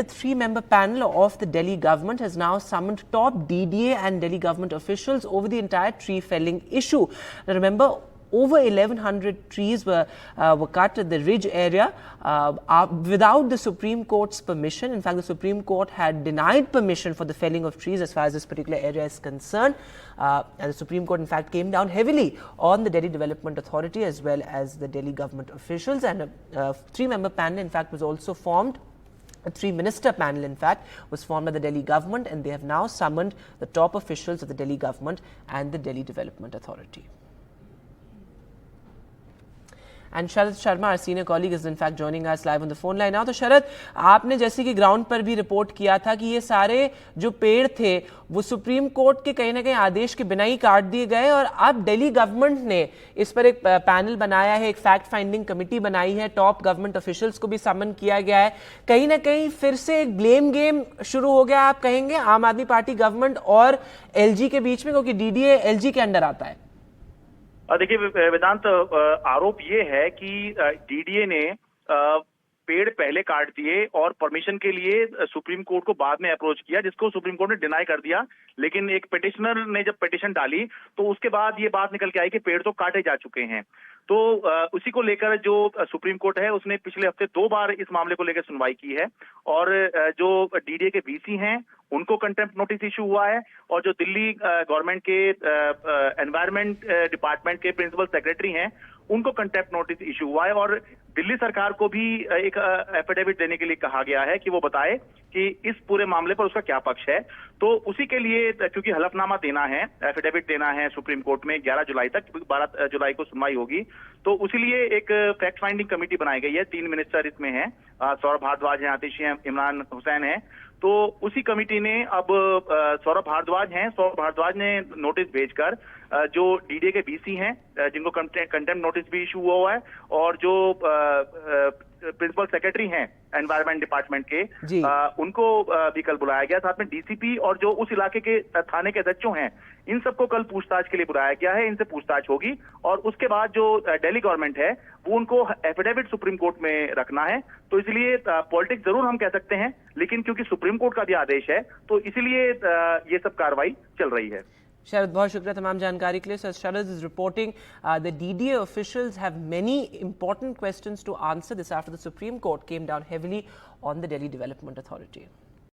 The three-member panel of the Delhi government has now summoned top DDA and Delhi government officials over the entire tree felling issue. Now remember, over 1,100 trees were cut at the ridge area without the Supreme Court's permission. In fact, the Supreme Court had denied permission for the felling of trees as far as this particular area is concerned. And the Supreme Court, in fact, came down heavily on the Delhi Development Authority as well as the Delhi government officials. And a three-member panel, in fact, was also formed. A three-minister panel, in fact, was formed by the Delhi government, and they have now summoned the top officials of the Delhi government and the Delhi Development Authority. And Sharad Sharma, our senior colleague, is in fact joining us live on the phone line now. तो शरद, आपने जैसे कि ground पर भी report किया था कि ये सारे जो पेड़ थे वो सुप्रीम कोर्ट के कहीं ना कहीं आदेश के बिना ही काट दिए गए, और अब दिल्ली गवर्नमेंट ने इस पर एक पैनल बनाया है, एक फैक्ट फाइंडिंग कमेटी बनाई है, टॉप गवर्नमेंट ऑफिशियल्स को भी समन किया गया है. कहीं ना कहीं फिर से एक ब्लेम गेम शुरू हो गया, आप कहेंगे, आम आदमी पार्टी गवर्नमेंट और एलजी के बीच में, क्योंकि डीडीए एलजी के अंडर आता है. देखिए वेदांत, आरोप ये है कि डीडीए ने पेड़ पहले काट दिए और परमिशन के लिए सुप्रीम कोर्ट को बाद में अप्रोच किया, जिसको सुप्रीम कोर्ट ने डिनाई कर दिया. लेकिन एक पिटिशनर ने जब पिटिशन डाली तो उसके बाद ये बात निकल के आई कि पेड़ तो काटे जा चुके हैं. तो उसी को लेकर जो सुप्रीम कोर्ट है उसने पिछले हफ्ते 2 बार इस मामले को लेकर सुनवाई की है, और जो डीडीए के वीसी हैं उनको कंटेम्प्ट नोटिस इशू हुआ है, और जो दिल्ली गवर्नमेंट के एनवायरमेंट डिपार्टमेंट के प्रिंसिपल सेक्रेटरी हैं उनको कंटेम्प्ट नोटिस इशू हुआ है. और दिल्ली सरकार को भी एक एफिडेविट देने के लिए कहा गया है कि वो बताए कि इस पूरे मामले पर उसका क्या पक्ष है. तो उसी के लिए, क्योंकि हलफनामा देना है, एफिडेविट देना है सुप्रीम कोर्ट में 11 जुलाई तक, 12 जुलाई को सुनवाई होगी, तो उसी लिए एक फैक्ट फाइंडिंग कमेटी बनाई गई है. 3 मिनिस्टर इसमें हैं, सौरभ भारद्वाज हैं, आतिशी हैं, इमरान हुसैन हैं. तो उसी कमेटी ने अब सौरभ भारद्वाज ने नोटिस भेजकर जो डीडीए के बीसी हैं जिनको कंटेम्प्ट नोटिस भी इशू हुआ है, और जो प्रिंसिपल सेक्रेटरी हैं एनवायरमेंट डिपार्टमेंट के, उनको भी कल बुलाया गया. साथ में डीसीपी और जो उस इलाके के थाने के एसएचओ हैं, इन सबको कल पूछताछ के लिए बुलाया गया है. इनसे पूछताछ होगी और उसके बाद जो दिल्ली गवर्नमेंट है वो उनको एफिडेविट सुप्रीम कोर्ट में रखना है. तो इसलिए पॉलिटिक्स जरूर हम कह सकते हैं, लेकिन क्योंकि सुप्रीम कोर्ट का भी आदेश है तो इसीलिए ये सब कार्रवाई चल रही है. Sharad, बहुत शुक्रिया तमाम जानकारी के लिए. So Sharad is reporting the DDA officials have many important questions to answer this after the Supreme Court came down heavily on the Delhi Development Authority.